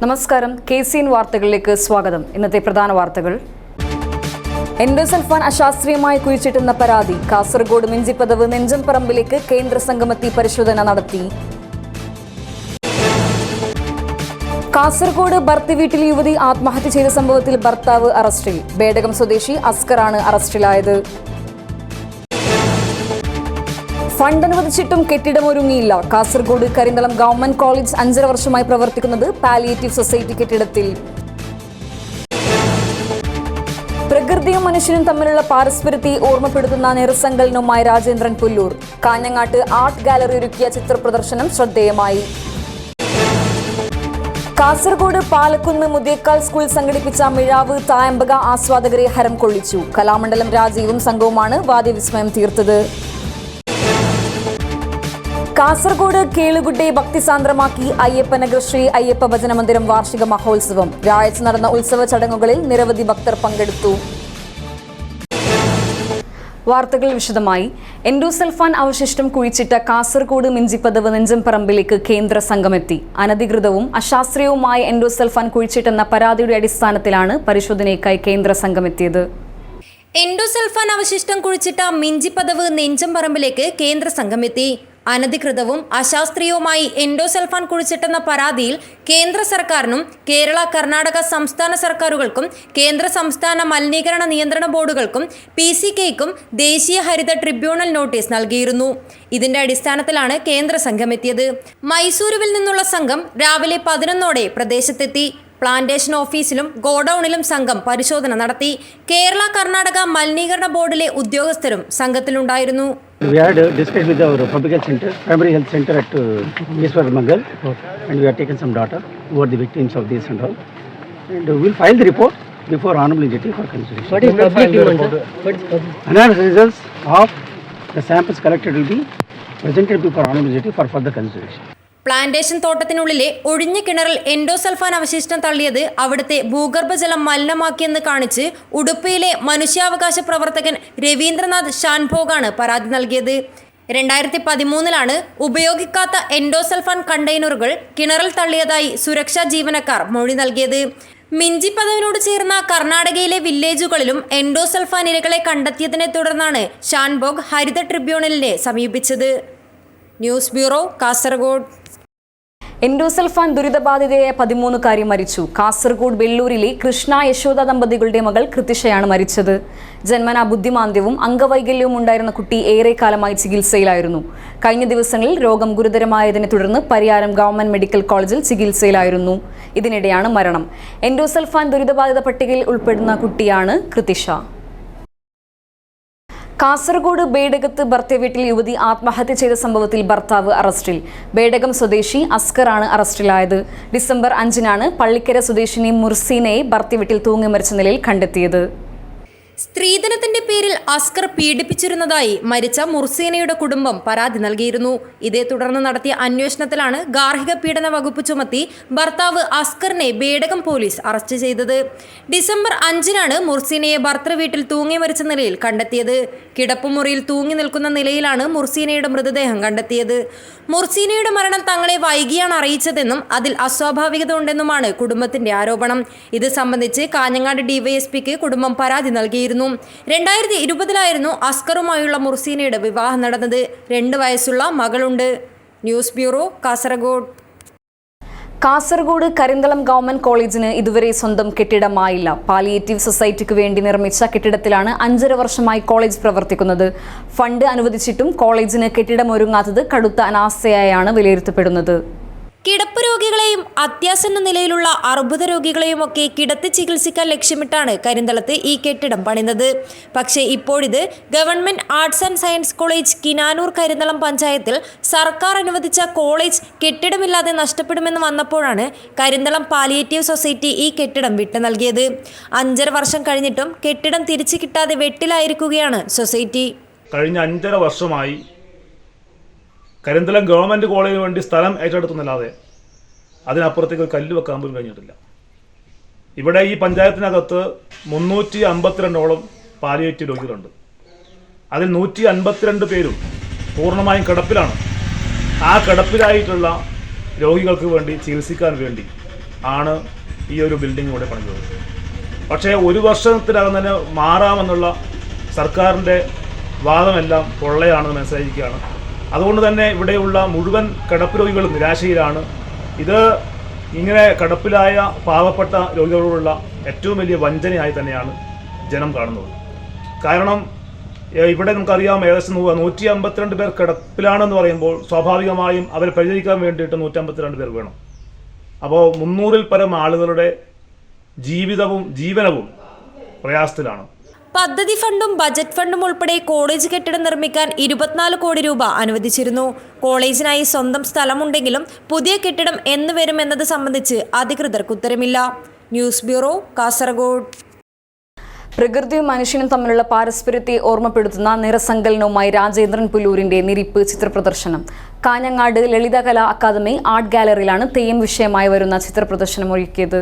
നമസ്കാരം, KCN വാർത്തകളിലേക്ക് സ്വാഗതം. ഇന്നത്തെ പ്രധാന വാർത്തകൾ. എൻഡോസൾഫാൻ അശാസ്ത്രീയമായി കുഴിച്ചിട്ടെന്ന പരാതി. കാസർഗോഡ് മിഞ്ചിപ്പതവ് നെഞ്ചംപറമ്പിലേക്ക് കേന്ദ്ര സംഘമെത്തി പരിശോധന നടത്തി. കാസർഗോഡ് ഭർത്തി വീട്ടിൽ യുവതി ആത്മഹത്യ ചെയ്ത സംഭവത്തിൽ ഭർത്താവ് അറസ്റ്റിൽ. ബേഡകം സ്വദേശി അസ്കറാണ് അറസ്റ്റിലായത്. ഫണ്ട് അനുവദിച്ചിട്ടും കെട്ടിടമൊരുങ്ങിയില്ല. കാസർഗോഡ് കരിന്തളം ഗവൺമെന്റ് കോളേജ് 5 വർഷമായി പ്രവർത്തിക്കുന്നത് പാലിയേറ്റീവ് സൊസൈറ്റി കെട്ടിടത്തിൽ. പ്രകൃതിയും മനുഷ്യനും തമ്മിലുള്ള പാരസ്പര്യത്തെ ഓർമ്മപ്പെടുത്തുന്ന നിറസങ്കലനവുമായി രാജേന്ദ്രൻ പുല്ലൂർ. കാഞ്ഞങ്ങാട്ട് ആർട്ട് ഗാലറി ഒരുക്കിയ ചിത്രപ്രദർശനം ശ്രദ്ധേയമായി. കാസർഗോഡ് പാലക്കുന്ന് മുതിയക്കാൽ സ്കൂൾ സംഘടിപ്പിച്ച മിഴാവ് തായമ്പക ആസ്വാദകരെ ഹരം കൊള്ളിച്ചു. കലാമണ്ഡലം രാജീവും സംഘവുമാണ് വാദ്യവിസ്മയം തീർത്തത്. കാസർഗോഡ് കേളുകുഡ്ഡെ ഭക്തിസാന്ദ്രമാക്കി അയ്യപ്പനഗർ ശ്രീ അയ്യപ്പ ഭജന മന്ദിരം വാർഷിക മഹോത്സവം. വ്യാഴാഴ്ച നടന്ന ഉത്സവ ചടങ്ങുകളിൽ നിരവധി ഭക്തർ പങ്കെടുത്തു. വാർത്തകൾ വിശദമായി. എൻഡോസൾഫാൻ അവശിഷ്ടം കുഴിച്ചിട്ട കാസർഗോഡ് മിഞ്ചിപ്പതവ് നെഞ്ചംപറമ്പിലേക്ക് കേന്ദ്ര സംഘമെത്തി. അനധികൃതവും അശാസ്ത്രീയവുമായ എൻഡോസൾഫാൻ കുഴിച്ചിട്ടെന്ന പരാതിയുടെ അടിസ്ഥാനത്തിലാണ് പരിശോധനയ്ക്കായി കേന്ദ്ര സംഘമെത്തിയത്. എൻഡോസൾഫാൻ അവശിഷ്ടം കുഴിച്ചിട്ട മിഞ്ചിപ്പതവ് നെഞ്ചംപറമ്പിലേക്ക് കേന്ദ്ര സംഘമെത്തി. അനധികൃതവും അശാസ്ത്രീയവുമായി എൻഡോസൾഫാൻ കുഴിച്ചിട്ടെന്ന പരാതിയിൽ കേന്ദ്ര സർക്കാരിനും കേരള, കർണാടക സംസ്ഥാന സർക്കാരുകൾക്കും കേന്ദ്ര സംസ്ഥാന മലിനീകരണ നിയന്ത്രണ ബോർഡുകൾക്കും PCKയ്ക്കും ദേശീയ ഹരിത ട്രിബ്യൂണൽ നോട്ടീസ് നൽകിയിരുന്നു. ഇതിന്റെ അടിസ്ഥാനത്തിലാണ് കേന്ദ്ര സംഘമെത്തിയത്. മൈസൂരുവിൽ നിന്നുള്ള സംഘം രാവിലെ 11ഓടെ പ്രദേശത്തെത്തി. പ്ലാന്റേഷൻ ഓഫീസിലും ഗോഡൌണിലും സംഘം പരിശോധന നടത്തി. കേരള, കർണാടക മലിനീകരണ ബോർഡിലെ ഉദ്യോഗസ്ഥരും സംഘത്തിലുണ്ടായിരുന്നു. We had discussed with our public health center, primary health center at Eswar Mangal, and we have taken some data who are the victims of this and all. And we will file the report before Honorable Judge for consideration. What is public demand, sir? Analysis results of the samples collected will be presented before Honorable Judge for further consideration. Plantation തോട്ടത്തിനുള്ളിലെ ഒഴിഞ്ഞ കിണറിൽ endosulfan അവശിഷ്ടം തള്ളിയത് അവിടുത്തെ ഭൂഗർഭജലം മലിനമാക്കിയെന്ന് കാണിച്ച് ഉടുപ്പിയിലെ മനുഷ്യാവകാശ പ്രവർത്തകൻ രവീന്ദ്രനാഥ് ഷാൻഭോഗാണ് പരാതി നൽകിയത്. 2013 ഉപയോഗിക്കാത്ത എൻഡോസൾഫാൻ കണ്ടെയ്നറുകൾ കിണറിൽ തള്ളിയതായി സുരക്ഷാ ജീവനക്കാർ മൊഴി നൽകിയത്. മിഞ്ചിപ്പതവിനോട് ചേർന്ന കർണാടകയിലെ വില്ലേജുകളിലും എൻഡോസൾഫാൻ ഇരകളെ കണ്ടെത്തിയതിനെ തുടർന്നാണ് ഷാൻഭോഗ് ഹരിത ട്രിബ്യൂണലിനെ സമീപിച്ചത്. News bureau, Kasaragod. എൻഡോസൾഫാൻ ദുരിതബാധിതയായ 13-കാരി മരിച്ചു. കാസർഗോഡ് വെള്ളൂരിലെ കൃഷ്ണ യശോദ ദമ്പതികളുടെ മകൾ കൃതിഷയാണ് മരിച്ചത്. ജന്മനാ ബുദ്ധിമാന്ദ്യവും അംഗവൈകല്യവും ഉണ്ടായിരുന്ന കുട്ടി ഏറെക്കാലമായി ചികിത്സയിലായിരുന്നു. കഴിഞ്ഞ ദിവസങ്ങളിൽ രോഗം ഗുരുതരമായതിനെ തുടർന്ന് പരിയാരം ഗവൺമെന്റ് മെഡിക്കൽ കോളേജിൽ ചികിത്സയിലായിരുന്നു. ഇതിനിടെയാണ് മരണം. എൻഡോസൾഫാൻ ദുരിതബാധിത പട്ടികയിൽ ഉൾപ്പെടുന്ന കുട്ടിയാണ് കൃതിഷ. കാസർഗോഡ് ബേഡകത്ത് ഭർത്തി വീട്ടിൽ യുവതി ആത്മഹത്യ ചെയ്ത സംഭവത്തിൽ ഭർത്താവ് അറസ്റ്റിൽ. ബേഡകം സ്വദേശി അസ്കറാണ് അറസ്റ്റിലായത്. ഡിസംബർ 5 പള്ളിക്കര സ്വദേശിനി മുർസീനയെ ഭർത്തി വീട്ടിൽ തൂങ്ങി മരിച്ച നിലയിൽ കണ്ടെത്തിയത്. സ്ത്രീധനത്തിന്റെ പേരിൽ അസ്കർ പീഡിപ്പിച്ചിരുന്നതായി മരിച്ച മുർസീനയുടെ കുടുംബം പരാതി നൽകിയിരുന്നു. ഇതേ തുടർന്ന് നടത്തിയ അന്വേഷണത്തിലാണ് ഗാർഹിക പീഡന വകുപ്പ് ചുമത്തി ഭർത്താവ് അസ്കറിനെ ബേഡകം പോലീസ് അറസ്റ്റ് ചെയ്തത്. ഡിസംബർ 5 മുർസീനയെ ഭർത്തൃ വീട്ടിൽ തൂങ്ങി മരിച്ച നിലയിൽ കണ്ടെത്തിയത്. കിടപ്പുമുറിയിൽ തൂങ്ങി നിൽക്കുന്ന നിലയിലാണ് മുർസീനയുടെ മൃതദേഹം കണ്ടെത്തിയത്. മുർസീനയുടെ മരണം തങ്ങളെ വൈകിയാണ് അറിയിച്ചതെന്നും അതിൽ അസ്വാഭാവികത ഉണ്ടെന്നുമാണ് കുടുംബത്തിന്റെ ആരോപണം. ഇത് സംബന്ധിച്ച് കാഞ്ഞങ്ങാട് DYSPക്ക് കുടുംബം പരാതി നൽകിയിരുന്നു. 2020 അസ്കറുമായുള്ള മുർസീനയുടെ വിവാഹം നടന്നത്. 2 വയസ്സുള്ള മകളുണ്ട്. News bureau, Kasaragod. Kasaragod Karinthalam government കോളേജിന് ഇതുവരെ സ്വന്തം കെട്ടിടമായില്ല. പാലിയേറ്റീവ് സൊസൈറ്റിക്ക് വേണ്ടി നിർമ്മിച്ച കെട്ടിടത്തിലാണ് 5 വർഷമായി കോളേജ് പ്രവർത്തിക്കുന്നത്. ഫണ്ട് അനുവദിച്ചിട്ടും കോളേജിന് കെട്ടിടമൊരുങ്ങാത്തത് കടുത്ത അനാസ്ഥയായാണ് വിലയിരുത്തപ്പെടുന്നത്. കിടപ്പ് രോഗികളെയും അത്യാസന്ന നിലയിലുള്ള അർബുദ രോഗികളെയും ഒക്കെ കിടത്തി ചികിത്സിക്കാൻ ലക്ഷ്യമിട്ടാണ് കരിന്തളത്ത് ഈ കെട്ടിടം പണിതത്. പക്ഷേ ഇപ്പോഴിത് government arts and science college Kinanur Karinthalam പഞ്ചായത്തിൽ സർക്കാർ അനുവദിച്ച കോളേജ് കെട്ടിടമില്ലാതെ നഷ്ടപ്പെടുമെന്ന് വന്നപ്പോഴാണ് കരിന്തളം പാലിയേറ്റീവ് സൊസൈറ്റി ഈ കെട്ടിടം വിട്ടു നൽകിയത്. 5.5 വർഷം കഴിഞ്ഞിട്ടും കെട്ടിടം തിരിച്ചു കിട്ടാതെ വെട്ടിലായിരിക്കുകയാണ് സൊസൈറ്റി. കഴിഞ്ഞ 5.5 വർഷമായി കരിന്തളം ഗവൺമെൻറ് കോളേജിന് വേണ്ടി സ്ഥലം ഏറ്റെടുത്തുന്നല്ലാതെ അതിനപ്പുറത്തേക്ക് കല്ല് വെക്കാൻ പോലും കഴിഞ്ഞിട്ടില്ല. ഇവിടെ ഈ പഞ്ചായത്തിനകത്ത് 352ഓളം പാലിയേറ്റീവ് രോഗികളുണ്ട്. അതിൽ 152 പേരും പൂർണ്ണമായും കിടപ്പിലാണ്. ആ കിടപ്പിലായിട്ടുള്ള രോഗികൾക്ക് വേണ്ടി ചികിത്സിക്കാൻ വേണ്ടി ആണ് ഈ ഒരു ബിൽഡിംഗ് ഇവിടെ പണിതത്. പക്ഷേ ഒരു വർഷത്തിനകം തന്നെ മാറാമെന്നുള്ള സർക്കാരിൻ്റെ വാദമെല്ലാം പൊള്ളയാണെന്ന് മനസ്സിലായിരിക്കുകയാണ്. അതുകൊണ്ട് തന്നെ ഇവിടെയുള്ള മുഴുവൻ കിടപ്പ് രോഗികളും നിരാശയിലാണ്. ഇത് ഇങ്ങനെ കിടപ്പിലായ പാവപ്പെട്ട രോഗികളോടുള്ള ഏറ്റവും വലിയ വഞ്ചനയായി തന്നെയാണ് ജനം കാണുന്നത്. കാരണം ഇവിടെ നമുക്കറിയാം ഏകദേശം 152 പേർ കിടപ്പിലാണെന്ന് പറയുമ്പോൾ സ്വാഭാവികമായും അവരെ പരിചരിക്കാൻ വേണ്ടിയിട്ട് 152 പേർ വേണം. അപ്പോൾ 300-ൽ പരം ആളുകളുടെ ജീവിതവും ജീവനവും പ്രയാസത്തിലാണ്. പദ്ധതി ഫണ്ടും ബജറ്റ് ഫണ്ടും ഉൾപ്പെടെ കോളേജ് കെട്ടിടം നിർമ്മിക്കാൻ 24 കോടി രൂപ അനുവദിച്ചിരുന്നു. കോളേജിനായി സ്വന്തം സ്ഥലമുണ്ടെങ്കിലും പുതിയ കെട്ടിടം എന്ന് വരുമെന്നത് സംബന്ധിച്ച് അധികൃതർക്ക് ഉത്തരമില്ല. News bureau, Kasaragod. പ്രകൃതിയും മനുഷ്യനും തമ്മിലുള്ള പാരസ്പര്യത്തെ ഓർമ്മപ്പെടുത്തുന്ന നിറസങ്കലനവുമായി രാജേന്ദ്രൻ പുല്ലൂരിന്റെ നിരിപ്പ് ചിത്രപ്രദർശനം. കാഞ്ഞങ്ങാട് ലളിതകലാ അക്കാദമി ആർട്ട് ഗാലറിയിലാണ് തെയ്യം വിഷയമായി വരുന്ന ചിത്രപ്രദർശനം ഒരുക്കിയത്.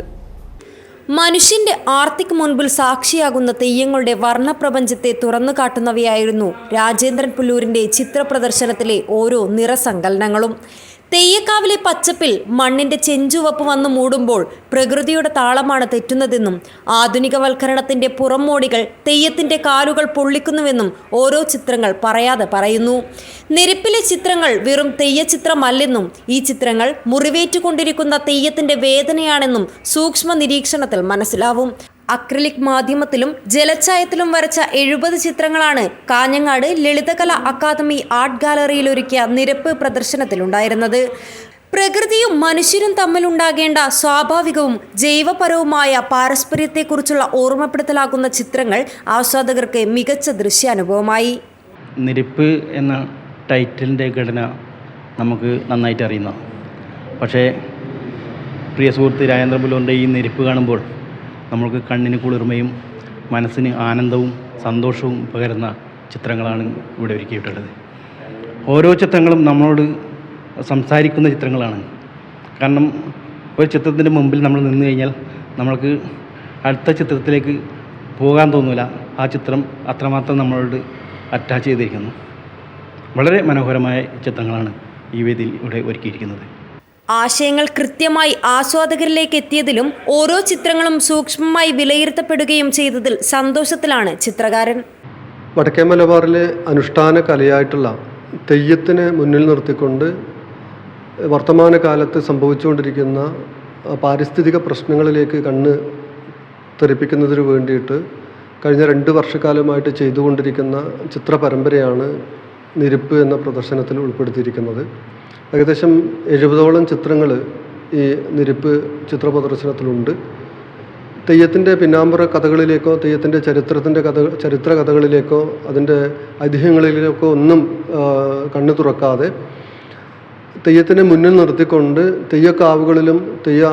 മനുഷ്യന്റെ ആർത്തിക്ക് മുൻപിൽ സാക്ഷിയാകുന്ന തെയ്യങ്ങളുടെ വർണ്ണപ്രപഞ്ചത്തെ തുറന്നു കാട്ടുന്നവയായിരുന്നു രാജേന്ദ്രൻ പുല്ലൂരിന്റെ ചിത്രപ്രദർശനത്തിലെ ഓരോ നിറസങ്കലനങ്ങളും. തെയ്യക്കാവിലെ പച്ചപ്പിൽ മണ്ണിന്റെ ചെഞ്ചുവപ്പ് വന്നു മൂടുമ്പോൾ പ്രകൃതിയുടെ താളമാണ് തെറ്റുന്നതെന്നും ആധുനികവൽക്കരണത്തിന്റെ പുറംമോടികൾ തെയ്യത്തിന്റെ കാലുകൾ പൊള്ളിക്കുന്നുവെന്നും ഓരോ ചിത്രങ്ങൾ പറയാതെ പറയുന്നു. നിരപ്പിലെ ചിത്രങ്ങൾ വെറും തെയ്യചിത്രമല്ലെന്നും ഈ ചിത്രങ്ങൾ മുറിവേറ്റുകൊണ്ടിരിക്കുന്ന തെയ്യത്തിന്റെ വേദനയാണെന്നും സൂക്ഷ്മ നിരീക്ഷണത്തിൽ മനസ്സിലാവും. അക്രിലിക് മാധ്യമത്തിലും ജലച്ചായത്തിലും വരച്ച 70 ചിത്രങ്ങളാണ് കാഞ്ഞങ്ങാട് ലളിതകലാ അക്കാദമി ആർട്ട് ഗാലറിയിൽ ഒരുക്കിയ നിരപ്പ് പ്രദർശനത്തിലുണ്ടായിരുന്നത്. പ്രകൃതിയും മനുഷ്യരും തമ്മിലുണ്ടാകേണ്ട സ്വാഭാവികവും ജൈവപരവുമായ പാരസ്പര്യത്തെക്കുറിച്ചുള്ള ഓർമ്മപ്പെടുത്തലാകുന്ന ചിത്രങ്ങൾ ആസ്വാദകർക്ക് മികച്ച ദൃശ്യാനുഭവമായി. നിരിപ്പ് എന്ന ടൈറ്റിലിൻ്റെ ഘടന നമുക്ക് നന്നായിട്ട് അറിയുന്ന, പക്ഷേ പ്രിയ സുഹൃത്ത് രാജേന്ദ്ര പുല്ലൂരിൻ്റെ ഈ നിരിപ്പ് കാണുമ്പോൾ നമ്മൾക്ക് കണ്ണിന് കുളിർമയും മനസ്സിന് ആനന്ദവും സന്തോഷവും പകരുന്ന ചിത്രങ്ങളാണ് ഇവിടെ ഒരുക്കിയിട്ടുള്ളത്. ഓരോ ചിത്രങ്ങളും നമ്മളോട് സംസാരിക്കുന്ന ചിത്രങ്ങളാണ്. കാരണം ഒരു ചിത്രത്തിൻ്റെ മുമ്പിൽ നമ്മൾ നിന്ന് കഴിഞ്ഞാൽ നമ്മൾക്ക് അടുത്ത ചിത്രത്തിലേക്ക് പോകാൻ തോന്നില്ല. ആ ചിത്രം അത്രമാത്രം നമ്മളോട് അറ്റാച്ച് ചെയ്തിരിക്കുന്നു. വളരെ മനോഹരമായ ചിത്രങ്ങളാണ് ഈ വേദിയിൽ ഇവിടെ ഒരുക്കിയിരിക്കുന്നത്. ആശയങ്ങൾ കൃത്യമായി ആസ്വാദകരിലേക്ക് എത്തിയതിലും ഓരോ ചിത്രങ്ങളും സൂക്ഷ്മമായി വിലയിരുത്തപ്പെടുകയും ചെയ്തതിൽ സന്തോഷത്തിലാണ് ചിത്രകാരൻ. വടക്കേ മലബാറിലെ അനുഷ്ഠാന കലയായിട്ടുള്ള തെയ്യത്തിനെ മുന്നിൽ നിർത്തിക്കൊണ്ട് വർത്തമാനകാലത്ത് സംഭവിച്ചുകൊണ്ടിരിക്കുന്ന പാരിസ്ഥിതിക പ്രശ്നങ്ങളിലേക്ക് കണ്ണ് തെറിപ്പിക്കുന്നതിന് വേണ്ടിയിട്ട് കഴിഞ്ഞ 2 വർഷക്കാലമായിട്ട് ചെയ്തുകൊണ്ടിരിക്കുന്ന ചിത്രപരമ്പരയാണ് നിരിപ്പ് എന്ന പ്രദർശനത്തിൽ ഉൾപ്പെടുത്തിയിരിക്കുന്നത്. ഏകദേശം 70ഓളം ചിത്രങ്ങൾ ഈ നിരിപ്പ് ചിത്ര പ്രദർശനത്തിലുണ്ട്. തെയ്യത്തിൻ്റെ പിന്നാമ്പുറ കഥകളിലേക്കോ തെയ്യത്തിൻ്റെ ചരിത്ര കഥകളിലേക്കോ അതിൻ്റെ ഐതിഹ്യങ്ങളിലേക്കോ ഒന്നും കണ്ണു തുറക്കാതെ തെയ്യത്തിനെ മുന്നിൽ നിർത്തിക്കൊണ്ട് തെയ്യക്കാവുകളിലും തെയ്യ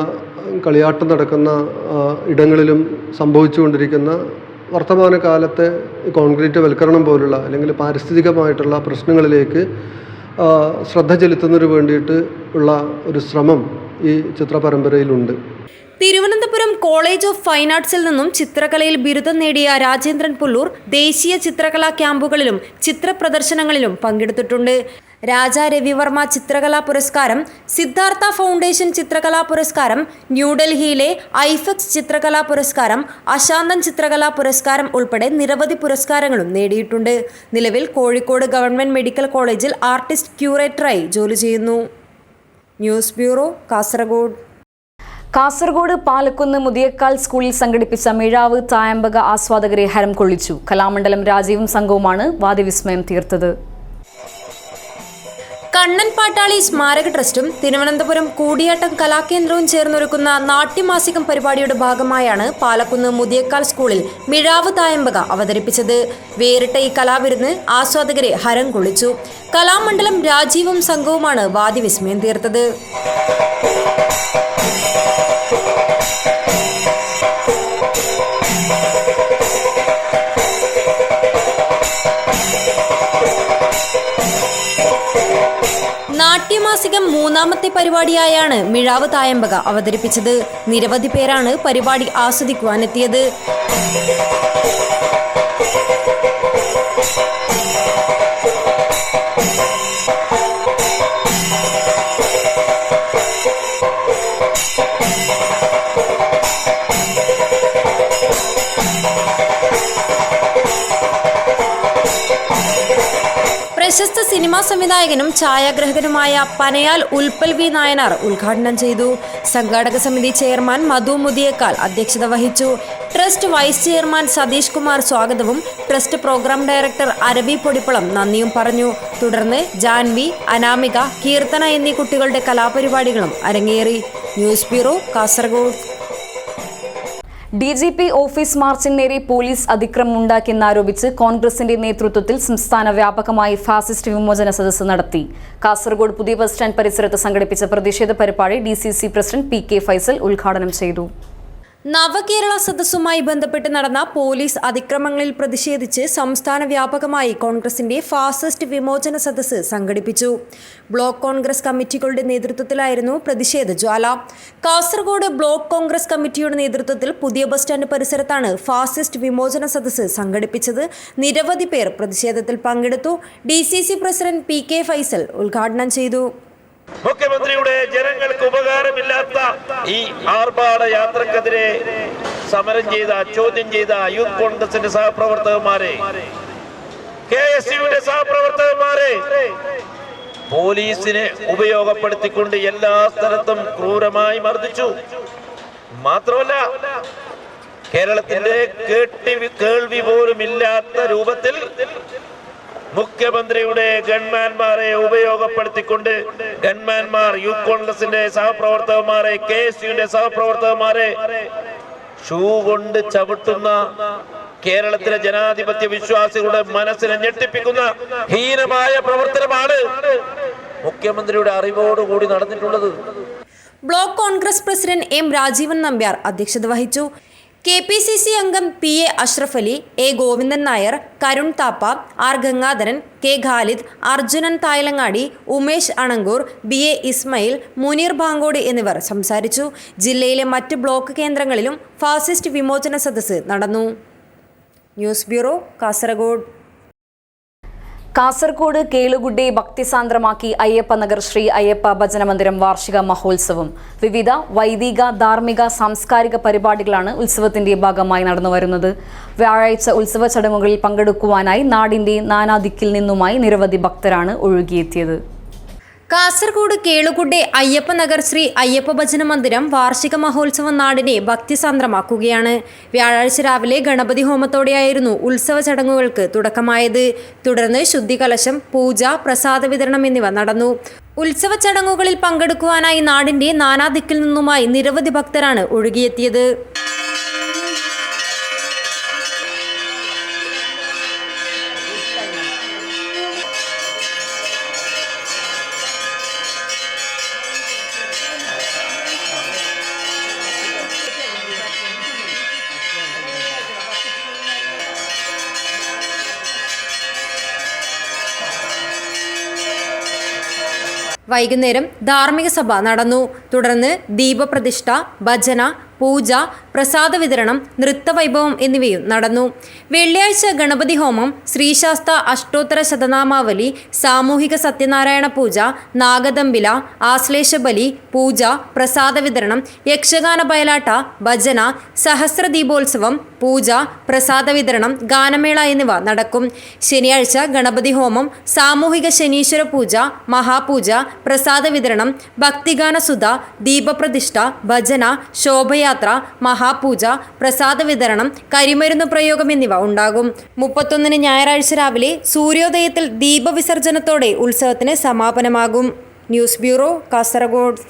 കളിയാട്ടം നടക്കുന്ന ഇടങ്ങളിലും സംഭവിച്ചുകൊണ്ടിരിക്കുന്ന വർത്തമാനകാലത്തെ കോൺക്രീറ്റ് വൽക്കരണം പോലുള്ള അല്ലെങ്കിൽ പാരിസ്ഥിതികമായിട്ടുള്ള പ്രശ്നങ്ങളിലേക്ക് ശ്രദ്ധ ചെലുത്തുന്നതിന് വേണ്ടിയിട്ട് ഉള്ള ഒരു ശ്രമം ഈ ചിത്രപരമ്പരയിലുണ്ട്. തിരുവനന്തപുരം കോളേജ് ഓഫ് ഫൈൻ ആർട്സിൽ നിന്നും ചിത്രകലയിൽ ബിരുദം നേടിയ രാജേന്ദ്രൻ പുല്ലൂർ ദേശീയ ചിത്രകലാ ക്യാമ്പുകളിലും ചിത്രപ്രദർശനങ്ങളിലും പങ്കെടുത്തിട്ടുണ്ട്. രാജാ രവിവർമ്മ ചിത്രകലാ പുരസ്കാരം, സിദ്ധാർത്ഥ ഫൗണ്ടേഷൻ ചിത്രകലാ പുരസ്കാരം, ന്യൂഡൽഹിയിലെ ഐഫെക്സ് ചിത്രകലാ പുരസ്കാരം, അശാന്തൻ ചിത്രകലാ പുരസ്കാരം ഉൾപ്പെടെ നിരവധി പുരസ്കാരങ്ങളും നേടിയിട്ടുണ്ട്. നിലവിൽ കോഴിക്കോട് ഗവൺമെന്റ് മെഡിക്കൽ കോളേജിൽ ആർട്ടിസ്റ്റ് ക്യൂറേറ്ററായി ജോലി ചെയ്യുന്നു. News bureau, Kasaragod. കാസർഗോഡ് പാലക്കുന്ന് മുതിയക്കാൽ സ്കൂളിൽ സംഘടിപ്പിച്ച മിഴാവ് തായമ്പക ആസ്വാദകരെ ഹരം കൊള്ളിച്ചു. കലാമണ്ഡലം രാജീവും സംഘവുമാണ് വാദ്യവിസ്മയം തീർത്തത്. കണ്ണൻ പാട്ടാളി സ്മാരക ട്രസ്റ്റും തിരുവനന്തപുരം കൂടിയാട്ടം കലാകേന്ദ്രവും ചേർന്നൊരുക്കുന്ന നാട്യമാസികം പരിപാടിയുടെ ഭാഗമായാണ് പാലക്കുന്ന് മുതിയക്കാൽ സ്കൂളിൽ മിഴാവ് തായമ്പക അവതരിപ്പിച്ചത്. വേറിട്ട ഈ കലാവിരുന്ന് ആസ്വാദകരെ ഹരം കൊള്ളിച്ചു. കലാമണ്ഡലം രാജീവും സംഘവുമാണ് വാദ്യവിസ്മയം തീർത്തത്. നാട്യമാസികം 3ാമത്തെ പരിപാടിയായാണ് മിഴാവ് തായമ്പക അവതരിപ്പിച്ചത്. നിരവധി പേരാണ് പരിപാടി ആസ്വദിക്കുവാനെത്തിയത്. സിനിമാ സംവിധായകനും ഛായാഗ്രഹകനുമായ പനയാൽ ഉൽപ്പൽ വി നായനാർ ഉദ്ഘാടനം ചെയ്തു. സംഘാടക സമിതി ചെയർമാൻ മധു മുതിയേക്കാൽ അധ്യക്ഷത വഹിച്ചു. Trust vice chairman Satheesh Kumar സ്വാഗതവും trust programme director Aravi Podippalam നന്ദിയും പറഞ്ഞു. തുടർന്ന് ജാൻവി, അനാമിക, കീർത്തന എന്നീ കുട്ടികളുടെ കലാപരിപാടികളും അരങ്ങേറി. News bureau, Kasaragod. DGP office മാർച്ചിന് നേരെ പോലീസ് അതിക്രമമുണ്ടാക്കിയെന്നാരോപിച്ച് കോൺഗ്രസിന്റെ നേതൃത്വത്തിൽ സംസ്ഥാന വ്യാപകമായി ഫാസിസ്റ്റ് വിമോചന സദസ്സ് നടത്തി. കാസർഗോഡ് പുതിയ ബസ് സ്റ്റാൻഡ് പരിസരത്ത് സംഘടിപ്പിച്ച പ്രതിഷേധ പരിപാടി DCC പ്രസിഡന്റ് PK ഫൈസൽ ഉദ്ഘാടനം ചെയ്തു. നവകേരള സദസ്സുമായി ബന്ധപ്പെട്ട് നടന്ന പോലീസ് അതിക്രമങ്ങളിൽ പ്രതിഷേധിച്ച് സംസ്ഥാന വ്യാപകമായി കോൺഗ്രസിന്റെ ഫാസിസ്റ്റ് വിമോചന സദസ്സ് സംഘടിപ്പിച്ചു. ബ്ലോക്ക് കോൺഗ്രസ് കമ്മിറ്റികളുടെ നേതൃത്വത്തിലായിരുന്നു പ്രതിഷേധ ജ്വാല. കാസർഗോഡ് ബ്ലോക്ക് കോൺഗ്രസ് കമ്മിറ്റിയുടെ നേതൃത്വത്തിൽ പുതിയ ബസ് സ്റ്റാൻഡ് പരിസരത്താണ് ഫാസിസ്റ്റ് വിമോചന സദസ്സ് സംഘടിപ്പിച്ചത്. നിരവധി പേർ പ്രതിഷേധത്തിൽ പങ്കെടുത്തു. DCC പ്രസിഡന്റ് PK ഫൈസൽ ഉദ്ഘാടനം ചെയ്തു. മുഖ്യമന്ത്രിയുടെ ജനങ്ങൾക്ക് ഉപകാരമില്ലാത്ത ഈ ആർഭാട യാത്രക്കെതിരെ സമരം ചെയ്ത, ചോദ്യം ചെയ്ത യൂത്ത് കോൺഗ്രസിന്റെ സഹപ്രവർത്തകന്മാരെ, KSUവിന്റെ സഹപ്രവർത്തകന്മാരെ പോലീസിനെ ഉപയോഗപ്പെടുത്തിക്കൊണ്ട് എല്ലാ സ്ഥലത്തും ക്രൂരമായി മർദ്ദിച്ചു. മാത്രമല്ല, കേരളത്തിന്റെ കേൾവി പോലും ഇല്ലാത്ത രൂപത്തിൽ മുഖ്യമന്ത്രിയുടെ ഗൺമാൻമാരെ ഉപയോഗപ്പെടുത്തിക്കൊണ്ട് ഗൺമാൻമാർ യൂത്ത് കോൺഗ്രസിന്റെ സഹപ്രവർത്തകന്മാരെ, KSUവിന്റെ സഹപ്രവർത്തകന്മാരെ ഷൂ കൊണ്ട് ചവിട്ടുന്ന കേരളത്തിലെ ജനാധിപത്യ വിശ്വാസികളുടെ മനസ്സിനെ ഞെട്ടിപ്പിക്കുന്ന ഹീനമായ പ്രവർത്തനമാണ് മുഖ്യമന്ത്രിയുടെ അറിവോടുകൂടി നടന്നിട്ടുള്ളത്. Block Congress president M Rajeevan Nambiar അധ്യക്ഷത വഹിച്ചു. KPCC അംഗം PA Ashraf Ali, A Govindan Nair, Karun Thapa, R Gangadharan, K Khalid, Arjunan Thayalangadi, Umesh Anangoor, BA Ismail, Muneer Bangod എന്നിവർ സംസാരിച്ചു. ജില്ലയിലെ മറ്റ് ബ്ലോക്ക് കേന്ദ്രങ്ങളിലും ഫാസിസ്റ്റ് വിമോചന സദസ്സ് നടന്നു. News bureau, Kasaragod. കാസർഗോഡ് കേളുകുഡെ ഭക്തിസാന്ദ്രമാക്കി അയ്യപ്പ നഗർ ശ്രീ അയ്യപ്പ ഭജന മന്ദിരം വാർഷിക മഹോത്സവം. വിവിധ വൈദിക, ധാർമ്മിക, സാംസ്കാരിക പരിപാടികളാണ് ഉത്സവത്തിന്റെ ഭാഗമായി നടന്നുവരുന്നത്. വ്യാഴാഴ്ച ഉത്സവ ചടങ്ങുകളിൽ പങ്കെടുക്കുവാനായി നാടിന്റെ നാനാദിക്കിൽ നിന്നുമായി നിരവധി ഭക്തരാണ് ഒഴുകിയെത്തിയത്. കാസർഗോഡ് കേളുകുഡെ അയ്യപ്പ നഗർ ശ്രീ അയ്യപ്പ ഭജന മന്ദിരം വാർഷിക മഹോത്സവം നാടിനെ ഭക്തിസാന്ദ്രമാക്കുകയാണ്. വ്യാഴാഴ്ച രാവിലെ ഗണപതി ഹോമത്തോടെയായിരുന്നു ഉത്സവ ചടങ്ങുകൾക്ക് തുടക്കമായത്. തുടർന്ന് ശുദ്ധികലശം, പൂജ, പ്രസാദ വിതരണം എന്നിവ നടന്നു. ഉത്സവ ചടങ്ങുകളിൽ പങ്കെടുക്കുവാനായി നാടിന്റെ നാനാദിക്കിൽ നിന്നുമായി നിരവധി ഭക്തരാണ് ഒഴുകിയെത്തിയത്. വൈകുന്നേരം ധാർമ്മിക സഭ നടന്നു. തുടർന്ന് ദീപപ്രതിഷ്ഠ, ഭജന, പൂജ, പ്രസാദ വിതരണം, നൃത്തവൈഭവം എന്നിവയും നടന്നു. വെള്ളിയാഴ്ച ഗണപതി ഹോമം, ശ്രീശാസ്ത അഷ്ടോത്തര ശതനാമാവലി, സാമൂഹിക സത്യനാരായണ പൂജ, നാഗദമ്പില, ആശ്ലേഷബലി, പൂജ, പ്രസാദ വിതരണം, യക്ഷഗാന ബയലാട്ട, ഭജന, സഹസ്രദീപോത്സവം, പൂജ, പ്രസാദ വിതരണം, ഗാനമേള എന്നിവ നടക്കും. ശനിയാഴ്ച ഗണപതി ഹോമം, സാമൂഹിക ശനീശ്വര പൂജ, മഹാപൂജ, പ്രസാദ വിതരണം, ഭക്തിഗാന സുധ, ദീപപ്രതിഷ്ഠ, ഭജന, ശോഭയാത്ര, മഹാപൂജ, പ്രസാദ വിതരണം, കരിമരുന്ന് പ്രയോഗം എന്നിവ ഉണ്ടാകും. 31 ഞായറാഴ്ച രാവിലെ സൂര്യോദയത്തിൽ ദീപവിസർജനത്തോടെ ഉത്സവത്തിന് സമാപനമാകും. News bureau, Kasaragod.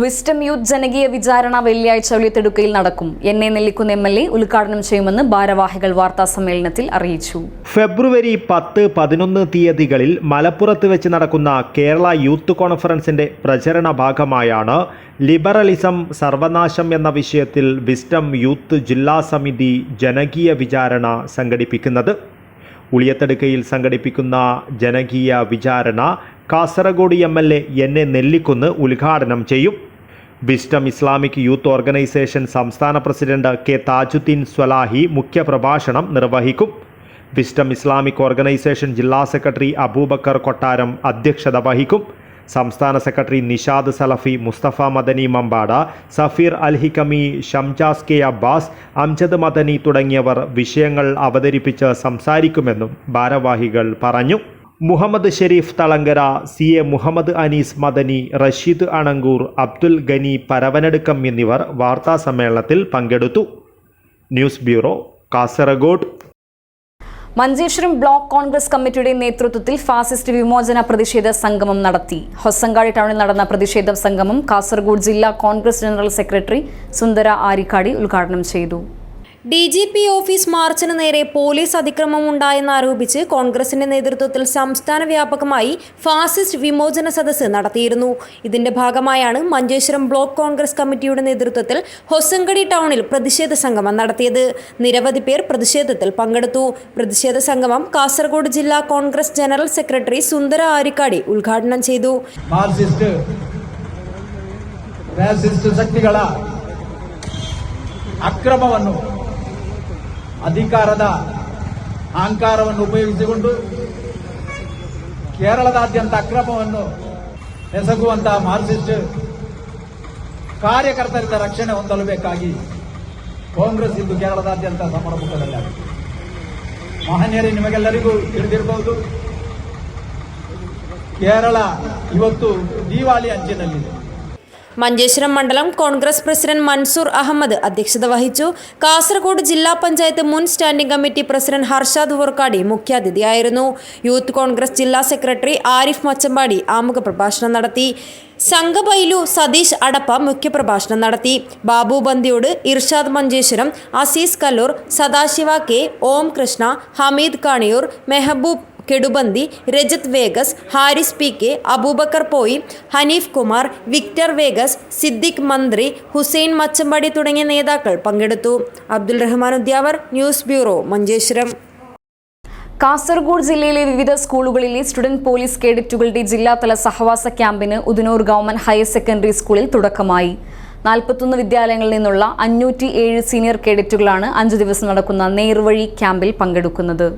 Wisdom youth ജനകീയ വിചാരണ വെള്ളിയാഴ്ച വെളിത്തെടുക്കയിൽ നടക്കും. എന്നെ നെല്ലിക്കുന്ന് MLA ഉദ്ഘാടനം ചെയ്യുമെന്ന് ഭാരവാഹികൾ വാർത്താ സമ്മേളനത്തിൽ അറിയിച്ചു. ഫെബ്രുവരി 10, 11 തീയതികളിൽ മലപ്പുറത്ത് വെച്ച് നടക്കുന്ന കേരള യൂത്ത് കോൺഫറൻസിന്റെ പ്രചരണ ഭാഗമായാണ് ലിബറലിസം സർവനാശം എന്ന വിഷയത്തിൽ വിസ്ഡം യൂത്ത് ജില്ലാ സമിതി ജനകീയ വിചാരണ സംഘടിപ്പിക്കുന്നത്. ഉളിയത്തടുക്കയിൽ സംഘടിപ്പിക്കുന്ന ജനകീയ വിചാരണ കാസർഗോഡ് MLA എന്നെ നെല്ലിക്കുന്ന് ഉദ്ഘാടനം ചെയ്യും. വിസ്ഡം ഇസ്ലാമിക് യൂത്ത് ഓർഗനൈസേഷൻ സംസ്ഥാന പ്രസിഡന്റ് K താജുദ്ദീൻ സ്വലാഹി മുഖ്യപ്രഭാഷണം നിർവഹിക്കും. വിസ്ഡം ഇസ്ലാമിക് ഓർഗനൈസേഷൻ ജില്ലാ സെക്രട്ടറി അബൂബക്കർ കൊട്ടാരം അധ്യക്ഷത വഹിക്കും. സംസ്ഥാന സെക്രട്ടറി നിഷാദ് സലഫി, മുസ്തഫ മദനി മമ്പാട, സഫീർ അൽ ഹിക്കമി, ഷംജാസ് K അബ്ബാസ്, അംജദ് മദനി തുടങ്ങിയവർ വിഷയങ്ങൾ അവതരിപ്പിച്ച് സംസാരിക്കുമെന്നും ഭാരവാഹികൾ പറഞ്ഞു. മുഹമ്മദ് ഷെരീഫ് തളങ്കര, CA മുഹമ്മദ് അനീസ് മദനി, റഷീദ് അണങ്കൂർ, അബ്ദുൽ ഗനി പരവനടുക്കം എന്നിവർ വാർത്താസമ്മേളനത്തിൽ പങ്കെടുത്തു. News bureau, Kasaragod. Manjeshwaram block Congress കമ്മിറ്റിയുടെ നേതൃത്വത്തിൽ ഫാസിസ്റ്റ് വിമോചന പ്രതിഷേധ സംഗമം നടത്തി. ഹൊസങ്കാടി ടൗണിൽ നടന്ന പ്രതിഷേധ സംഗമം കാസർഗോഡ് ജില്ലാ കോൺഗ്രസ് ജനറൽ സെക്രട്ടറി സുന്ദര ആരിക്കാടി ഉദ്ഘാടനം ചെയ്തു. DGP ഓഫീസ് മാർച്ചിന് നേരെ പോലീസ് അതിക്രമമുണ്ടായെന്നാരോപിച്ച് കോൺഗ്രസിന്റെ നേതൃത്വത്തിൽ സംസ്ഥാന വ്യാപകമായി ഫാസിസ്റ്റ് വിമോചന സദസ്സ് നടത്തിയിരുന്നു. ഇതിന്റെ ഭാഗമായാണ് മഞ്ചേശ്വരം ബ്ലോക്ക് കോൺഗ്രസ് കമ്മിറ്റിയുടെ നേതൃത്വത്തിൽ ഹൊസങ്കടി ടൗണിൽ പ്രതിഷേധ സംഗമം നടത്തിയത്. നിരവധി പേർ പ്രതിഷേധത്തിൽ പങ്കെടുത്തു. പ്രതിഷേധ സംഗമം കാസർഗോഡ് ജില്ലാ കോൺഗ്രസ് ജനറൽ സെക്രട്ടറി സുന്ദര ആരിക്കാടി ഉദ്ഘാടനം ചെയ്തു. ಶಕ್ತಿಗಳ ಅಕ್ರಮವನ್ನು ಅಧಿಕಾರದ ಅಹಂಕಾರವನ್ನು ಉಪಯೋಗಿಸಿಕೊಂಡು ಕೇರಳದಾದ್ಯಂತ ಅಕ್ರಮವನ್ನು ಎಸಗುವಂತಹ ಮಾರ್ಕ್ಸಿಸ್ಟ್ ಕಾರ್ಯಕರ್ತರಿಂದ ರಕ್ಷಣೆ ಹೊಂದಲು ಬೇಕಾಗಿ ಕಾಂಗ್ರೆಸ್ ಇಂದು ಕೇರಳದಾದ್ಯಂತ ಸಮರಮುಖದಲ್ಲಿದೆ. ಮಹನೀಯರೇ, ನಿಮಗೆಲ್ಲರಿಗೂ ತಿಳಿದಿರಬಹುದು, ಕೇರಳ ಇವತ್ತು ದಿವಾಳಿ ಅಂಚಿನಲ್ಲಿದೆ. മഞ്ചേശ്വരം മണ്ഡലം കോൺഗ്രസ് പ്രസിഡന്റ് മൻസൂർ അഹമ്മദ് അധ്യക്ഷത വഹിച്ചു. കാസർഗോഡ് ജില്ലാ പഞ്ചായത്ത് മുൻ standing committee president Harshad Vorkady മുഖ്യാതിഥിയായിരുന്നു. യൂത്ത് കോൺഗ്രസ് ജില്ലാ സെക്രട്ടറി ആരിഫ് മച്ചമ്പാടി ആമുഖ പ്രഭാഷണം നടത്തി. സംഘബൈലു സതീഷ് അടപ്പ മുഖ്യപ്രഭാഷണം നടത്തി. Babu Bandiyod, Irshad Manjeshwaram, Azeez Kallur, Sadashiva K, Om Krishna, Hameed Kaniyur, Mehaboob Kedubanthi, Rajath Veigas, Haris PK, Aboobacker Poyi, Hanif Kumar, Victor Veigas, Siddique Manthri, Hussain Machampady തുടങ്ങിയ നേതാക്കൾ പങ്കെടുത്തു. Abdul Rahman Udyavar, news bureau, Manjeshwaram. കാസർഗോഡ് ജില്ലയിലെ വിവിധ സ്കൂളുകളിലെ സ്റ്റുഡന്റ് പോലീസ് കേഡറ്റുകളുടെ ജില്ലാതല സഹവാസ ക്യാമ്പിന് ഉദനൂർ ഗവൺമെന്റ് ഹയർ സെക്കൻഡറി സ്കൂളിൽ തുടക്കമായി. 41 വിദ്യാലയങ്ങളിൽ നിന്നുള്ള 507 സീനിയർ കേഡറ്റുകളാണ് 5 ദിവസം നടക്കുന്ന നേർവഴി ക്യാമ്പിൽ പങ്കെടുക്കുന്നത്.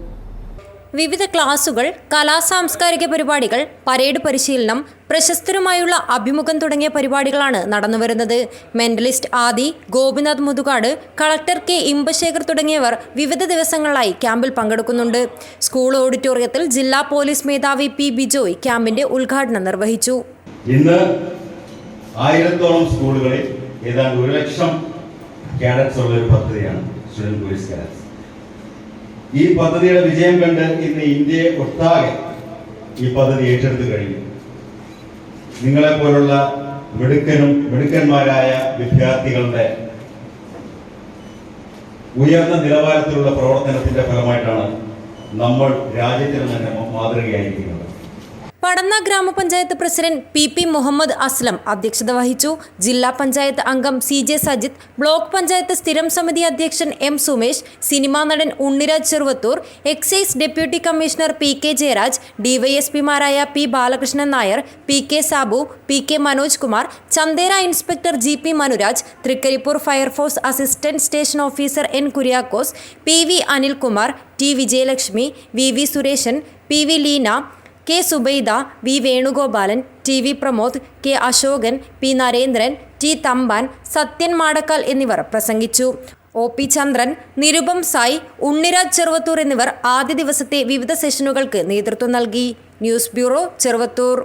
വിവിധ ക്ലാസുകൾ, കലാസാംസ്കാരിക പരിപാടികൾ, പരേഡ് പരിശീലനം, പ്രശസ്തരുമായുള്ള അഭിമുഖം തുടങ്ങിയ പരിപാടികളാണ് നടന്നുവരുന്നത്. മെന്റലിസ്റ്റ് ആദി, ഗോപിനാഥ് മുതുകാട്, കളക്ടർ K ഇമ്പശേഖർ തുടങ്ങിയവർ വിവിധ ദിവസങ്ങളിലായി ക്യാമ്പിൽ പങ്കെടുക്കുന്നുണ്ട്. സ്കൂൾ ഓഡിറ്റോറിയത്തിൽ ജില്ലാ പോലീസ് മേധാവി P ബിജോയ് ക്യാമ്പിന്റെ ഉദ്ഘാടനം നിർവഹിച്ചു. ഇന്ന് 1000-ഓളം സ്കൂളുകളിൽ ഏതാണ്ട് 1 ലക്ഷം കാഡറ്റ്സ് ഉള്ള ഒരു പദ്ധതിയാണ് സ്റ്റുഡന്റ് പോലീസ് കാഡറ്റ്സ്. ഈ പദ്ധതിയുടെ വിജയം കണ്ട് ഇന്ന് ഇന്ത്യയെ ഒട്ടാകെ ഈ പദ്ധതി ഏറ്റെടുത്തു കഴിഞ്ഞു. നിങ്ങളെപ്പോലുള്ള മിടുക്കന്മാരായ വിദ്യാർത്ഥികളുടെ ഉയർന്ന നിലവാരത്തിലുള്ള പ്രവർത്തനത്തിന്റെ ഫലമായിട്ടാണ് നമ്മൾ രാജ്യത്തിന് തന്നെ മാതൃകയായിരിക്കുന്നത്. പടന്ന ഗ്രാമപഞ്ചായത്ത് പ്രസിഡന്റ് PP മുഹമ്മദ് അസ്ലം അധ്യക്ഷത വഹിച്ചു. ജില്ലാ പഞ്ചായത്ത് അംഗം CJ സജിത്ത്, ബ്ലോക്ക് പഞ്ചായത്ത് സ്ഥിരം സമിതി അധ്യക്ഷൻ M സുമേഷ്, സിനിമാ നടൻ Unniraj Cheruvathur, excise deputy commissioner PK Jayaraj, DYSPമാരായ P Balakrishnan Nair, PK Sabu, PK Manoj Kumar, Chandera inspector GP Manuraj, Trikaripur fire force assistant station officer N Kuriakose, PV Anilkumar, T Vijayalakshmi, VV Sureshan, PV Leena, K Subaida, V Venugopalan, TV Pramod, K Ashokan, P Narendran, T Thampan, Sathyan Madakkal എന്നിവർ പ്രസംഗിച്ചു. OP ചന്ദ്രൻ, നിരുപം സായ്, ഉണ്ണിരാജ് ചെറുവത്തൂർ എന്നിവർ ആദ്യ ദിവസത്തെ വിവിധ സെഷനുകൾക്ക് നേതൃത്വം നൽകി. News bureau, Cheruvathur.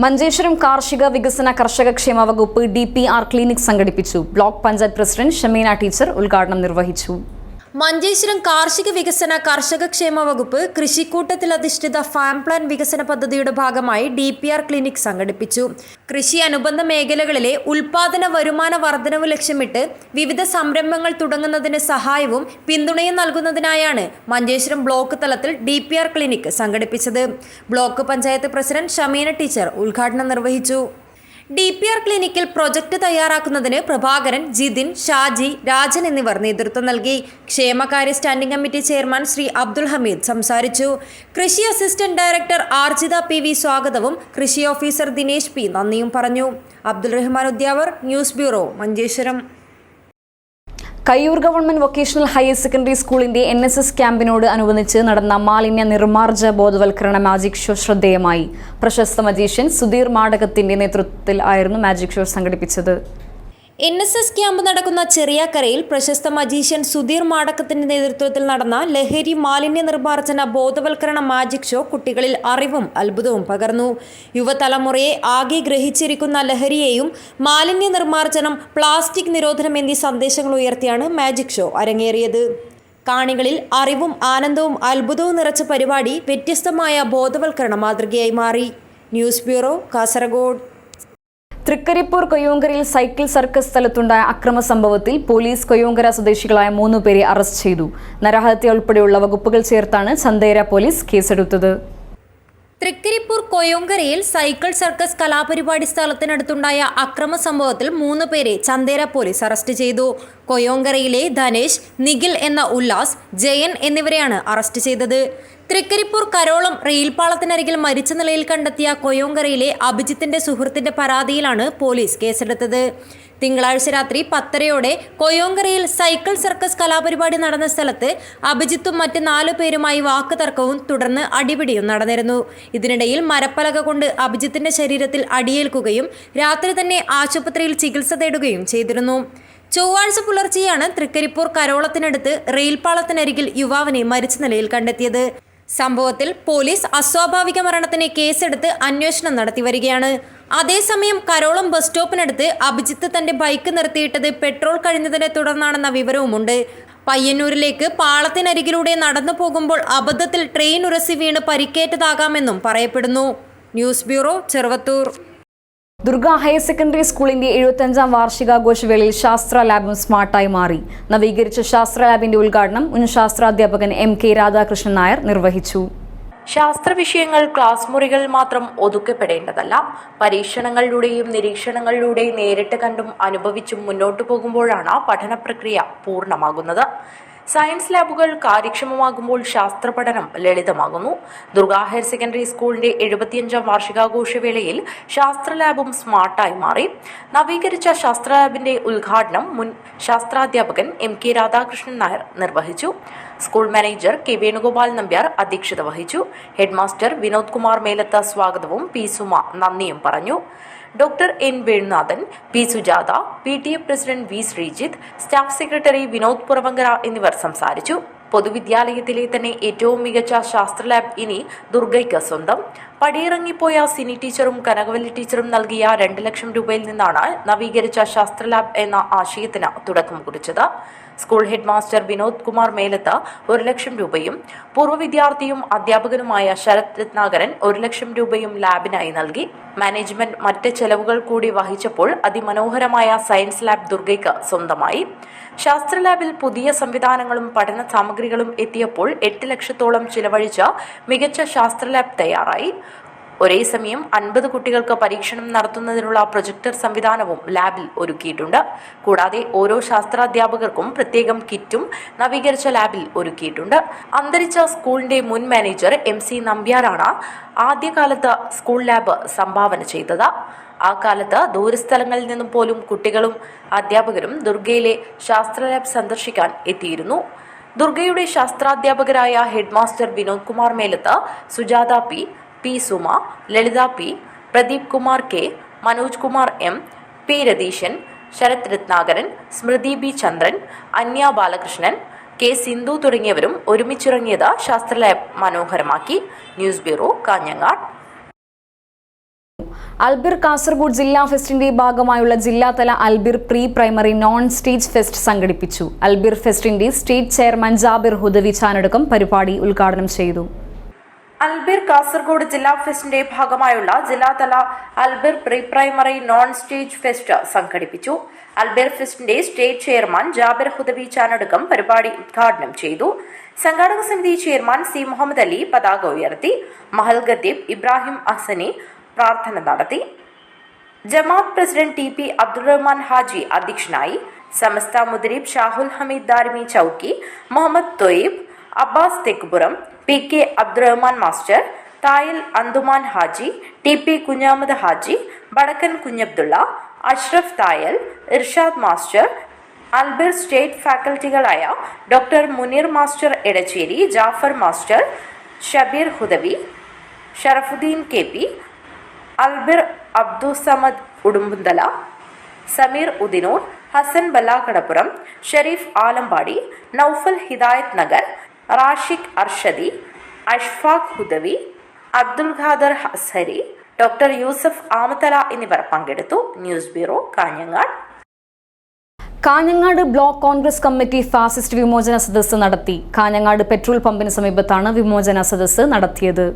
മഞ്ചേശ്വരം കാർഷിക വികസന കർഷകക്ഷേമ വകുപ്പ് DPR ക്ലിനിക് സംഘടിപ്പിച്ചു. Block panchayat president Shameena teacher ഉദ്ഘാടനം നിർവഹിച്ചു. മഞ്ചേശ്വരം കാർഷിക വികസന കർഷകക്ഷേമ വകുപ്പ് കൃഷിക്കൂട്ടത്തിൽ അധിഷ്ഠിത ഫാം പ്ലാൻ വികസന പദ്ധതിയുടെ ഭാഗമായി DPR ക്ലിനിക് സംഘടിപ്പിച്ചു. കൃഷി അനുബന്ധ മേഖലകളിലെ ഉൽപാദന വരുമാന വർധനവ് ലക്ഷ്യമിട്ട് വിവിധ സംരംഭങ്ങൾ തുടങ്ങുന്നതിന് സഹായവും പിന്തുണയും നൽകുന്നതിനായാണ് മഞ്ചേശ്വരം ബ്ലോക്ക് തലത്തിൽ DPR ക്ലിനിക് സംഘടിപ്പിച്ചത്. Block panchayat president Shameena teacher ഉദ്ഘാടനം നിർവഹിച്ചു. DPR ക്ലിനിക്കിൽ പ്രൊജക്ട് തയ്യാറാക്കുന്നതിന് പ്രഭാകരൻ, ജിതിൻ, ഷാജി, രാജൻ എന്നിവർ നേതൃത്വം നൽകി. ക്ഷേമകാര്യ standing committee chairman Shri Abdul Hameed സംസാരിച്ചു. കൃഷി അസിസ്റ്റന്റ് ഡയറക്ടർ ആർജിത PV സ്വാഗതവും കൃഷി ഓഫീസർ ദിനേശ് P നന്ദിയും പറഞ്ഞു. Abdul Rahman Udyavar, news bureau, Manjeshwaram. Kayyur government vocational higher secondary സ്കൂളിന്റെ NSS ക്യാമ്പിനോട് അനുബന്ധിച്ച് നടന്ന മാലിന്യ നിർമ്മാർജ്ജ ബോധവൽക്കരണ മാജിക് ഷോ ശ്രദ്ധേയമായി. പ്രശസ്ത മജീഷ്യൻ സുധീർ മാടകത്തിന്റെ നേതൃത്വത്തിൽ ആയിരുന്നു മാജിക് ഷോ സംഘടിപ്പിച്ചത്. NSS ക്യാമ്പ് നടക്കുന്ന ചെറിയാക്കരയിൽ പ്രശസ്ത മജീഷ്യൻ സുധീർ മാടക്കത്തിന്റെ നേതൃത്വത്തിൽ നടന്ന ലഹരി മാലിന്യ നിർമ്മാർജ്ജന ബോധവൽക്കരണ മാജിക് ഷോ കുട്ടികളിൽ അറിവും അത്ഭുതവും പകർന്നു. യുവതലമുറയെ ആകെ ഗ്രഹിച്ചിരിക്കുന്ന ലഹരിയെയും മാലിന്യ നിർമ്മാർജ്ജനം, പ്ലാസ്റ്റിക് നിരോധനം എന്നീ സന്ദേശങ്ങൾ ഉയർത്തിയാണ് മാജിക് ഷോ അരങ്ങേറിയത്. കാണികളിൽ അറിവും ആനന്ദവും അത്ഭുതവും നിറച്ച പരിപാടി വ്യത്യസ്തമായ ബോധവൽക്കരണ മാതൃകയായി മാറി. News bureau, Kasaragod. തൃക്കരിപ്പൂർ കൊയ്യോങ്കരയിൽ സൈക്കിൾ സർക്കസ് സ്ഥലത്തുണ്ടായ അക്രമ സംഭവത്തിൽ പോലീസ് കൊയ്യോങ്കര സ്വദേശികളായ 3 പേരെ അറസ്റ്റ് ചെയ്തു. നരഹത്യ ഉൾപ്പെടെയുള്ള വകുപ്പുകൾ ചേർത്താണ് ചന്തേര പോലീസ് കേസെടുത്തത്. തൃക്കരിപ്പൂർ കൊയ്യോങ്കരയിൽ സൈക്കിൾ സർക്കസ് കലാപരിപാടി സ്ഥലത്തിനടുത്തുണ്ടായ അക്രമ സംഭവത്തിൽ 3 പേരെ ചന്തേര പോലീസ് അറസ്റ്റ് ചെയ്തു. കൊയ്യോങ്കരയിലെ ധനേഷ്, നിഖിൽ എന്ന ഉല്ലാസ്, ജയൻ എന്നിവരെയാണ് അറസ്റ്റ് ചെയ്തത്. തൃക്കരിപ്പൂർ കരോളം റെയിൽപാളത്തിനരികിൽ മരിച്ച നിലയിൽ കണ്ടെത്തിയ കൊയ്യോങ്കരയിലെ അഭിജിത്തിന്റെ സുഹൃത്തിന്റെ പരാതിയിലാണ് പോലീസ് കേസെടുത്തത്. തിങ്കളാഴ്ച രാത്രി 10:30 കൊയ്യോങ്കരയിൽ സൈക്കിൾ സർക്കസ് കലാപരിപാടി നടന്ന സ്ഥലത്ത് അഭിജിത്തും മറ്റ് 4 പേരുമായി വാക്കുതർക്കവും തുടർന്ന് അടിപിടിയും നടന്നിരുന്നു. ഇതിനിടയിൽ മരപ്പലക കൊണ്ട് അഭിജിത്തിന്റെ ശരീരത്തിൽ അടിയേൽക്കുകയും രാത്രി തന്നെ ആശുപത്രിയിൽ ചികിത്സ തേടുകയും ചെയ്തിരുന്നു. ചൊവ്വാഴ്ച പുലർച്ചെയാണ് തൃക്കരിപ്പൂർ കരോളത്തിനടുത്ത് റെയിൽപാളത്തിനരികിൽ യുവാവിനെ മരിച്ച നിലയിൽ കണ്ടെത്തിയത്. സംഭവത്തിൽ പോലീസ് അസ്വാഭാവിക മരണത്തിന് കേസെടുത്ത് അന്വേഷണം നടത്തി വരികയാണ്. അതേസമയം കരോളം ബസ് സ്റ്റോപ്പിനടുത്ത് അഭിജിത്ത് തന്റെ ബൈക്ക് നിർത്തിയിട്ടത് പെട്രോൾ കഴിഞ്ഞതിനെ തുടർന്നാണെന്ന വിവരവുമുണ്ട്. പയ്യന്നൂരിലേക്ക് പാളത്തിനരികിലൂടെ നടന്നു പോകുമ്പോൾ അബദ്ധത്തിൽ ട്രെയിൻ ഉരസി വീണ് പരിക്കേറ്റതാകാമെന്നും പറയപ്പെടുന്നു. News bureau, Cheruvathur. Durga higher secondary സ്കൂളിന്റെ 75ാം വാർഷികാഘോഷവേളയിൽ ശാസ്ത്ര ലാബും സ്മാർട്ടായി മാറി. നവീകരിച്ച ശാസ്ത്ര ലാബിന്റെ ഉദ്ഘാടനം മുൻ ശാസ്ത്രാധ്യാപകൻ MK രാധാകൃഷ്ണൻ നായർ നിർവഹിച്ചു. ശാസ്ത്ര വിഷയങ്ങൾ ക്ലാസ് മുറികളിൽ മാത്രം ഒതുക്കപ്പെടേണ്ടതല്ല. പരീക്ഷണങ്ങളിലൂടെയും നിരീക്ഷണങ്ങളിലൂടെയും നേരിട്ട് കണ്ടും അനുഭവിച്ചും മുന്നോട്ടു പോകുമ്പോഴാണ് പഠന പ്രക്രിയ പൂർണ്ണമാകുന്നത്. സയൻസ് ലാബുകൾ കാര്യക്ഷമമാകുമ്പോൾ ശാസ്ത്ര പഠനം ലളിതമാകുന്നു. ദുർഗ ഹയർ സെക്കൻഡറി സ്കൂളിന്റെ 75ാം വാർഷികാഘോഷവേളയിൽ ശാസ്ത്ര ലാബും സ്മാർട്ടായി മാറി. നവീകരിച്ച ശാസ്ത്ര ലാബിന്റെ ഉദ്ഘാടനം മുൻ ശാസ്ത്രാധ്യാപകൻ MK രാധാകൃഷ്ണൻ നായർ നിർവഹിച്ചു. School manager K Venugopal Nambiar അധ്യക്ഷത വഹിച്ചു. ഹെഡ്മാസ്റ്റർ വിനോദ് കുമാർ മേലത്ത സ്വാഗതവും P സുമ നന്ദിയും പറഞ്ഞു. Doctor N Venunathan, P Sujatha, PTA president V Sreejith, staff secretary Vinod Puravankara എന്നിവർ സംസാരിച്ചു. പൊതുവിദ്യാലയത്തിലെ തന്നെ ഏറ്റവും മികച്ച ശാസ്ത്ര ലാബ് ഇനി ദുർഗയ്ക്ക് സ്വന്തം. പടിയിറങ്ങിപ്പോയ സിനി ടീച്ചറും കനകവല്ലി ടീച്ചറും നൽകിയ 2 ലക്ഷം രൂപയിൽ നിന്നാണ് നവീകരിച്ച ശാസ്ത്ര ലാബ് എന്ന ആശയത്തിന് തുടക്കം കുറിച്ചത്. School head master Vinod Kumar Melath 1 ലക്ഷം രൂപയും പൂർവ്വ വിദ്യാർത്ഥിയും അധ്യാപകനുമായ ശരത് രത്നാകരൻ 1 ലക്ഷം രൂപയും ലാബിനായി നൽകി. മാനേജ്മെന്റ് മറ്റ് ചെലവുകൾ കൂടി വഹിച്ചപ്പോൾ അതിമനോഹരമായ സയൻസ് ലാബ് ദുർഗയ്ക്ക് സ്വന്തമായി. ശാസ്ത്ര ലാബിൽ പുതിയ സംവിധാനങ്ങളും പഠന സാമഗ്രികളും എത്തിയപ്പോൾ 8 ലക്ഷത്തോളം ചിലവഴിച്ച് മികച്ച ശാസ്ത്ര ലാബ് തയ്യാറായി. ഒരേ സമയം 50 കുട്ടികൾക്ക് പരീക്ഷണം നടത്തുന്നതിനുള്ള പ്രൊജക്ടർ സംവിധാനവും ലാബിൽ ഒരുക്കിയിട്ടുണ്ട്. കൂടാതെ ഓരോ ശാസ്ത്രാധ്യാപകർക്കും പ്രത്യേകം കിറ്റും നവീകരിച്ച ലാബിൽ ഒരുക്കിയിട്ടുണ്ട്. അന്തരിച്ച സ്കൂളിന്റെ മുൻ മാനേജർ MC നമ്പ്യാരാണ് ആദ്യകാലത്ത് സ്കൂൾ ലാബ് സംഭാവന ചെയ്തത്. ആ കാലത്ത് ദൂരസ്ഥലങ്ങളിൽ നിന്നും പോലും കുട്ടികളും അധ്യാപകരും ദുർഗയിലെ ശാസ്ത്ര ലാബ് സന്ദർശിക്കാൻ എത്തിയിരുന്നു. ദുർഗയുടെ ശാസ്ത്രാധ്യാപകരായ headmaster Vinod Kumar Melath, Sujatha P Suma, Lalitha P, Pradeep Kumar K, Manoj Kumar M, P Ratheeshan, Sarath Ratnakaran, Smrithi B Chandran, Anya Balakrishnan, K Sindhu തുടങ്ങിയവരും ഒരുമിച്ചിറങ്ങിയത് ശാസ്ത്ര ലാബ് മനോഹരമാക്കി. News bureau, Kanhangad. അൽബിർ കാസർഗോഡ് ജില്ലാ ഫെസ്റ്റിന്റെ ഭാഗമായുള്ള ജില്ലാതല Albir pre primary non stage fest സംഘടിപ്പിച്ചു. അൽബിർ ഫെസ്റ്റിന്റെ സ്റ്റേറ്റ് ചെയർമാൻ ജാബിർ ഹുദവി ചാനടക്കം പരിപാടി ഉദ്ഘാടനം ചെയ്തു. അൽബിർ കാസർഗോഡ് ജില്ലാ ഫെസ്റ്റിന്റെ ഭാഗമായുള്ള ജില്ലാതല Albir pre primary non stage fest സംഘടിപ്പിച്ചു. അൽബിർ ഫെസ്റ്റിന്റെ സ്റ്റേറ്റ് ചെയർമാൻ ജാബിർ ഹുദവി ചാനടക്കം പരിപാടി ഉദ്ഘാടനം ചെയ്തു. സംഘാടക സമിതി ചെയർമാൻ C മുഹമ്മദ് അലി പതാക ഉയർത്തി. മഹൽ ഖത്തീബ് ഇബ്രാഹിം അഹ്സനി പ്രാർത്ഥന നടത്തി. ജമാഅത്ത് പ്രസിഡന്റ് TP അബ്ദുറഹ്മാൻ ഹാജി അധ്യക്ഷനായി. സമസ്ത മുദരീബ് Shahul Hameed Darimi Chowki, Muhammad Thoyyib, Abbas Thekkupuram, PK Abdurahman master, Thayil Anthuman Haji, TP Kunhamath Haji, Vadakkan Kunhabdulla, Ashraf Thayal, Irshad master, Albir state ഫാക്കൽറ്റികളായ doctor Muneer master Edachery, Jafar master, Shabeer Hudawi, Sharafuddeen KP, Albir Abdussamad Udumbunthala, Sameer Udinur, Hassan Ballakadappuram, Sherif Alampady, Naufal Hidayath Nagar, Rashiq Arshadi, Ashfaq Hudawi, Abdul Khader Hasari, doctor Yusuf Amathala എന്നിവർ പങ്കെടുത്തു. News bureau, Kanhangad. Kanhangad block congress committee fascist വിമോചന സദസ്സ് നടത്തി. കാഞ്ഞങ്ങാട് പെട്രോൾ പമ്പിന് സമീപത്താണ് വിമോചന സദസ്സ് നടത്തിയത്.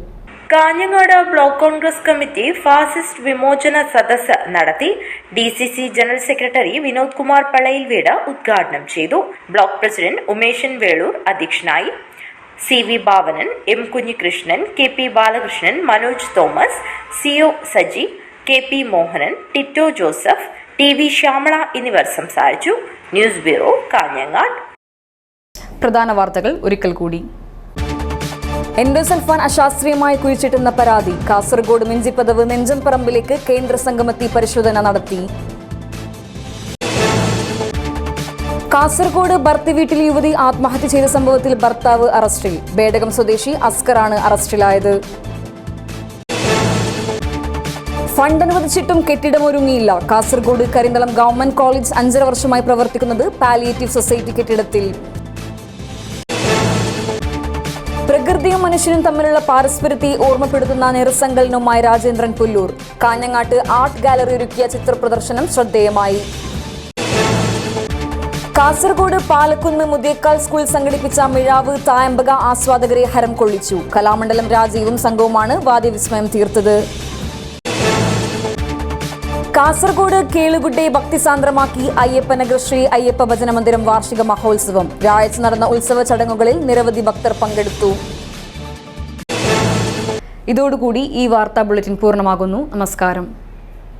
Kanhangad block congress committee fascist വിമോചന സദസ്സ് നടത്തി. DCC general secretary Vinod Kumar Pallayil വീട് ഉദ്ഘാടനം ചെയ്തു. ബ്ലോക്ക് പ്രസിഡന്റ് ഉമേശൻ വേളൂർ അധ്യക്ഷനായി. CV Bhavanan, M Kunhikrishnan, KP Balakrishnan, Manoj Thomas, CO Saji, KP Mohanan, Tito Joseph, TV Shyamala എന്നിവർ സംസാരിച്ചു. News bureau, Kanhangad. പ്രധാന വാർത്തകൾ ഒരിക്കൽ കൂടി. എൻഡോസൾഫാൻ അശാസ്ത്രീയമായി കുഴിച്ചിട്ടെന്ന പരാതി. കാസർഗോഡ് മിഞ്ചിപ്പതവ് നെഞ്ചംപറമ്പിലേക്ക് കേന്ദ്ര സംഘമെത്തി പരിശോധന നടത്തി. കാസർഗോഡ് ഭർത്തി വീട്ടിൽ യുവതി ആത്മഹത്യ ചെയ്ത സംഭവത്തിൽ ഭർത്താവ് അറസ്റ്റിൽ. ബേഡകം സ്വദേശി അസ്കറാണ് അറസ്റ്റിലായത്. ഫണ്ട് അനുവദിച്ചിട്ടും കെട്ടിടമൊരുങ്ങിയില്ല. കാസർഗോഡ് കരിന്തളം ഗവൺമെന്റ് കോളേജ് 5.5 വർഷമായി പ്രവർത്തിക്കുന്നത് പാലിയേറ്റീവ് സൊസൈറ്റി കെട്ടിടത്തിൽ. പ്രകൃതിയും മനുഷ്യനും തമ്മിലുള്ള പാരസ്പര്യത്തെ ഓർമ്മപ്പെടുത്തുന്ന നിറസങ്കലനവുമായി രാജേന്ദ്രൻ പുല്ലൂർ. കാഞ്ഞങ്ങാട്ട് ആർട്ട് ഗാലറി ഒരുക്കിയ ചിത്രപ്രദർശനം ശ്രദ്ധേയമായി. കാസർഗോഡ് പാലക്കുന്ന് മുതിയക്കാൽ സ്കൂൾ സംഘടിപ്പിച്ച മിഴാവ് തായമ്പക ആസ്വാദകരെ ഹരം കൊള്ളിച്ചു. കലാമണ്ഡലം രാജീവും സംഘവുമാണ് വാദ്യവിസ്മയം തീർത്തത്. കാസർഗോഡ് കേളുകുഡ്ഡെ ഭക്തിസാന്ദ്രമാക്കി അയ്യപ്പനഗർ ശ്രീ അയ്യപ്പ ഭജന മന്ദിരം വാർഷിക മഹോത്സവം. വ്യാഴാഴ്ച നടന്ന ഉത്സവ ചടങ്ങുകളിൽ നിരവധി ഭക്തർ പങ്കെടുത്തു. ഇതോടുകൂടി ഈ വാർത്താ ബുള്ളറ്റിൻ പൂർണ്ണമാകുന്നു. നമസ്കാരം.